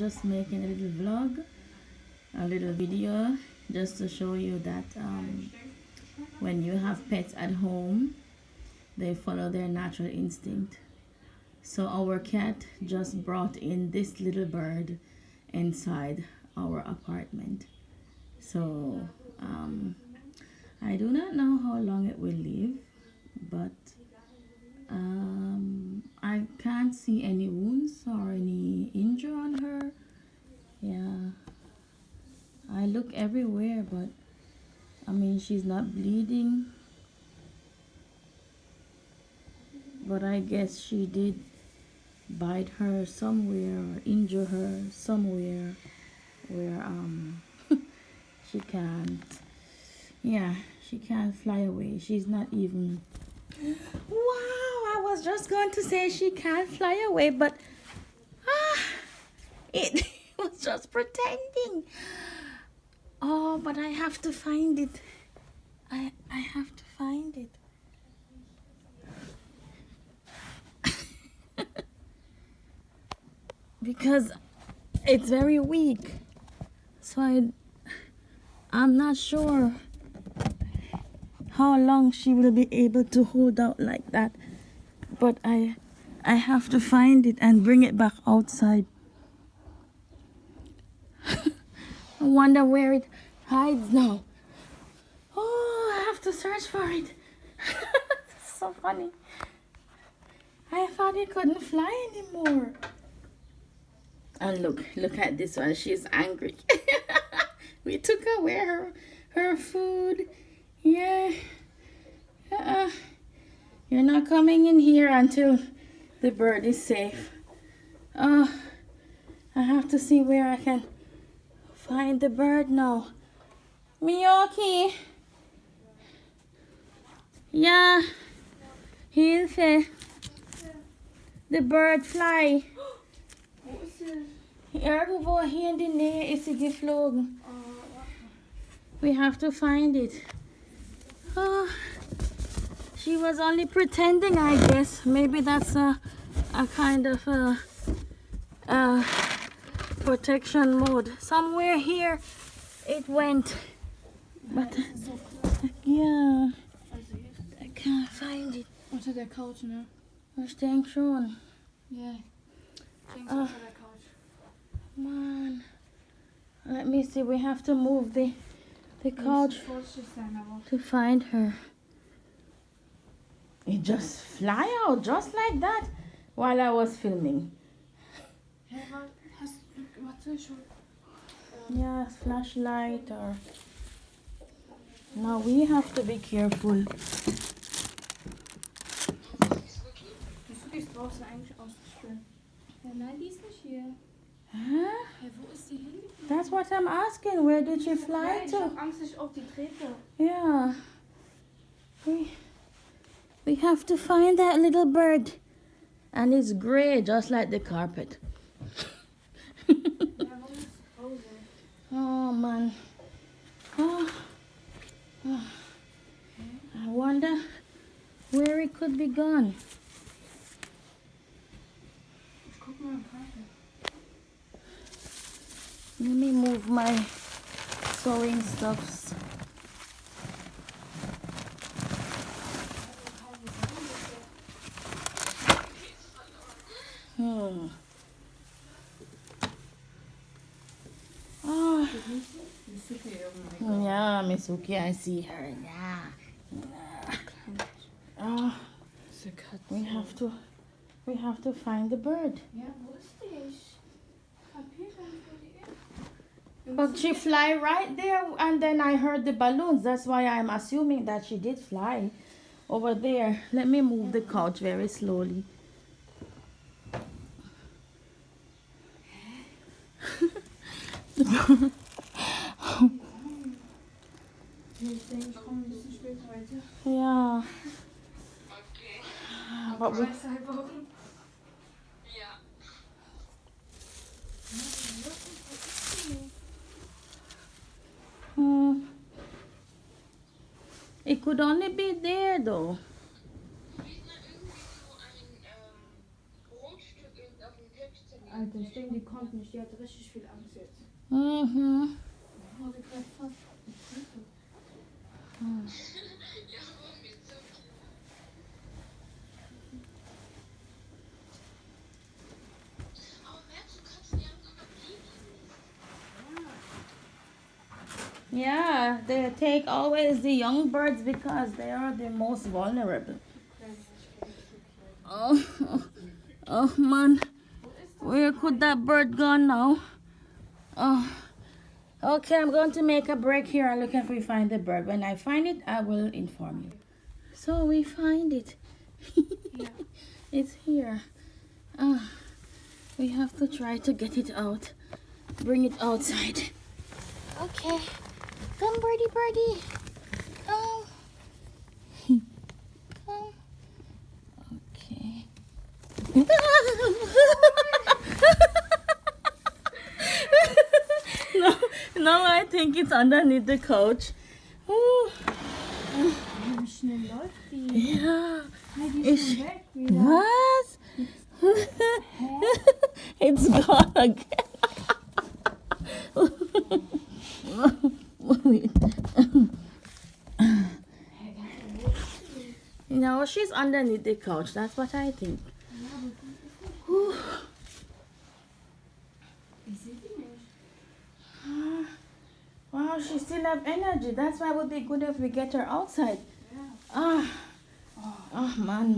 just making a little vlog, a little video, just to show you that when you have pets at home, they follow their natural instinct. So our cat just brought in this little bird inside our apartment. So I do not know how long it will live, but I can't see any wounds or any injury on her. Yeah, I look everywhere, but I mean, she's not bleeding. But I guess she did bite her somewhere or injure her somewhere where she can't, yeah, she can't fly away. She's not even, wow, I was just going to say she can't fly away, but it was just pretending. Oh, but I have to find it. I have to find it. Because it's very weak. So I'm not sure how long she will be able to hold out like that. But I have to find it and bring it back outside. I wonder where it hides now. Oh, I have to search for it. So funny. I thought it couldn't fly anymore. And look at this one. She's angry. We took away her food. Yeah. You're not coming in here until the bird is safe. Oh, I have to see where I can find the bird now. Miyoki. Yeah. Hilfe. The bird fly. Irgendwo hier in die Nähe ist sie geflogen. We have to find it. Oh, she was only pretending, I guess. Maybe that's a kind of a protection mode. Somewhere here it went. But yeah, I can't find it. Unter der Couch, ne? Ich denke schon. Ja. Unter der Couch. Man, let me see. We have to move the couch to find her. It just fly out just like that while I was filming. Yeah, flashlight or. Now we have to be careful. Die brauchst du eigentlich auszuspülen. Ja, nein, die ist nicht hier. Huh? Hey, wo ist sie hin? That's what I'm asking. Where did she fly Ich to? hab Angst, ich auf die Treppe. Yeah. We have to find that little bird. And it's gray, just like the carpet. Ja, warum ist Hause? Oh, man. Oh. I wonder where it could be gone. Ich guck mal im Carpet. Let me move my sewing stuffs. Oh. Yeah, Misuki, I see her. Yeah. Oh, we have to find the bird. Ja, wo ist die? Ich kapier gar nicht, wo die ist. But she fly right there, and then I heard the balloons. That's why I'm assuming that she did fly over there. Let me move the couch very slowly. Ich denke, ich komme ein bisschen später heute. Yeah. Okay. But we, Weißt du halt warum? Ja. it could only be there though. Sieht man irgendwie so ein Brotstück auf dem Teppich zerlegt. Alter, ich denke, die kommt nicht. Die hat richtig viel Angst jetzt. Mhm. Oh, die greift fast. Ja, warum jetzt so viel? Aber merkst du, Katzen, die haben sogar Babys. Yeah, they take always the young birds because they are the most vulnerable. Oh, oh man, where could that bird go now? Oh, okay, I'm going to make a break here and look if we find the bird. When I find it, I will inform you. So we find it. It's here. We have to try to get it out. Bring it outside. Okay. Come, birdie, birdie. Come. Come. Okay. No, I think it's underneath the couch. Oh, Wie schnell läuft die? yeah. Die ist schon weg wieder. What? It's gone again. No, she's underneath the couch. That's what I think. Whew. Ich sehe die nicht. Wow, she still have energy. That's why it would be good if we get her outside. Ah. Oh, man.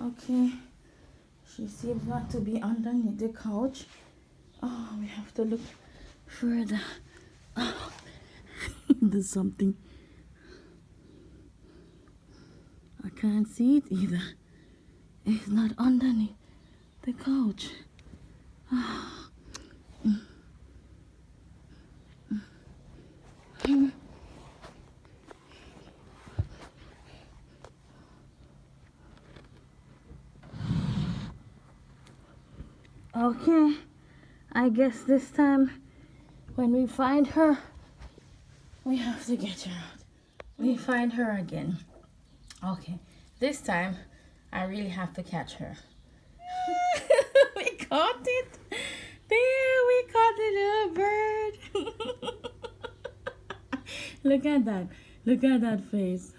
Okay. She seems not to be underneath the couch. Oh, we have to look further. Oh, there's something. I can't see it either. It's not underneath the couch. Okay, I guess this time when we find her, we have to get her out. We find her again. Okay, this time I really have to catch her. We caught it. There, we caught the little bird. Look at that. Look at that face.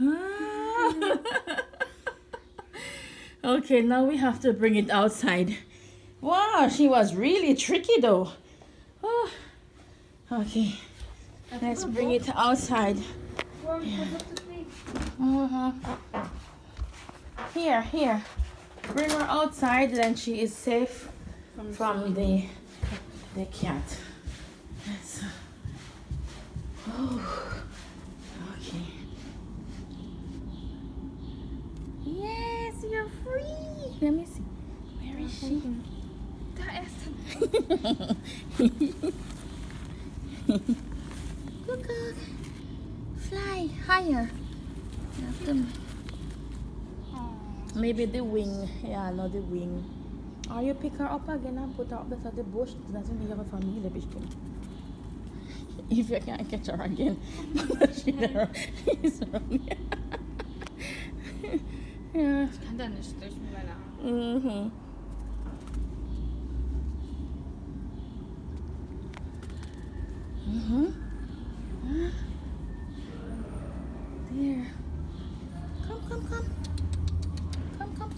Okay, now we have to bring it outside. Wow, she was really tricky though. Oh. Okay, let's bring it outside. Here. Bring her outside, then she is safe from the cat. Let's, okay. Yes, you're free. Let me see. Where is she? Da ist Cuckoo. Fly higher. You have to- Maybe the wing. Yeah, not the wing. Or you pick her up again and put her up beside the bush. That's when you have a family, bestimmt. If you can't catch her again. She's wrong. Yeah. Ich kann da nicht durch mit meiner Arme. Mm-hmm. Mm-hmm. There. Come.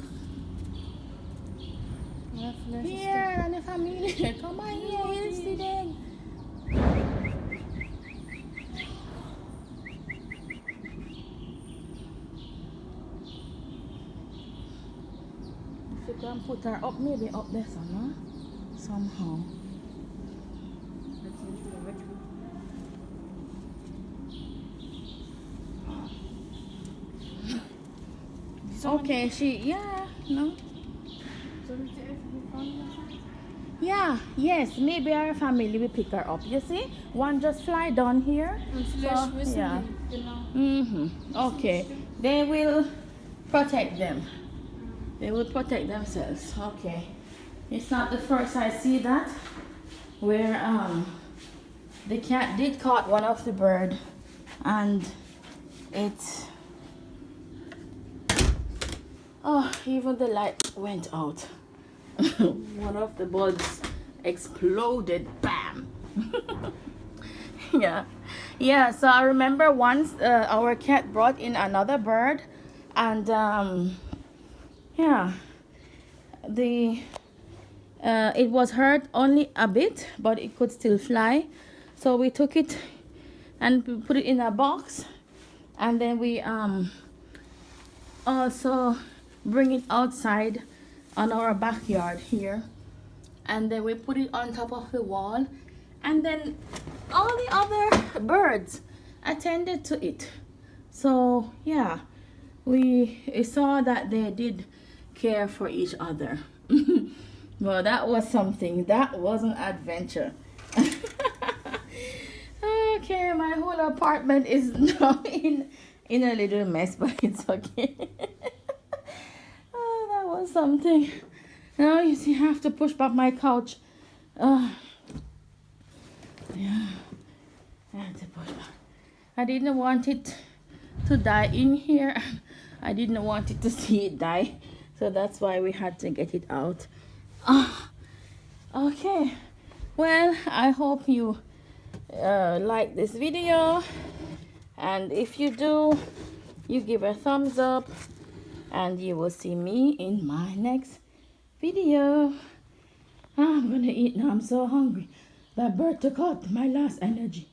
Ja, vielleicht ist Here, eine Familie. Komm mal hier, hilf sie denn. If you can put her up, maybe up there somewhere. Somehow. Jetzt nicht wieder weg. Okay, yeah, no. Soll ich die einfach hier vorne lassen? Yeah, yes, maybe our family will pick her up. You see? One just fly down here. Und vielleicht So, wissen ja. die, genau. Mm-hmm. Okay. They will protect them. They will protect themselves. Okay. It's not the first I see that where the cat did caught one of the bird and it even the light went out. One of the bulbs exploded. Bam. Yeah, so I remember once our cat brought in another bird and yeah, it was hurt only a bit, but it could still fly. So we took it and put it in a box, and then we also bring it outside on our backyard here, and then we put it on top of the wall, and then all the other birds attended to it. So yeah, we saw that they did care for each other. Well, that was something. That was an adventure. Okay, my whole apartment is now in a little mess, but it's okay. Oh, that was something. Now you see, I have to push back my couch. Yeah, I had to push back. I didn't want it to die in here. I didn't want it to see it die, so that's why we had to get it out. Okay, well, I hope you like this video, and if you do, you give a thumbs up, and you will see me in my next video. I'm gonna eat now. I'm so hungry. That bird took out my last energy.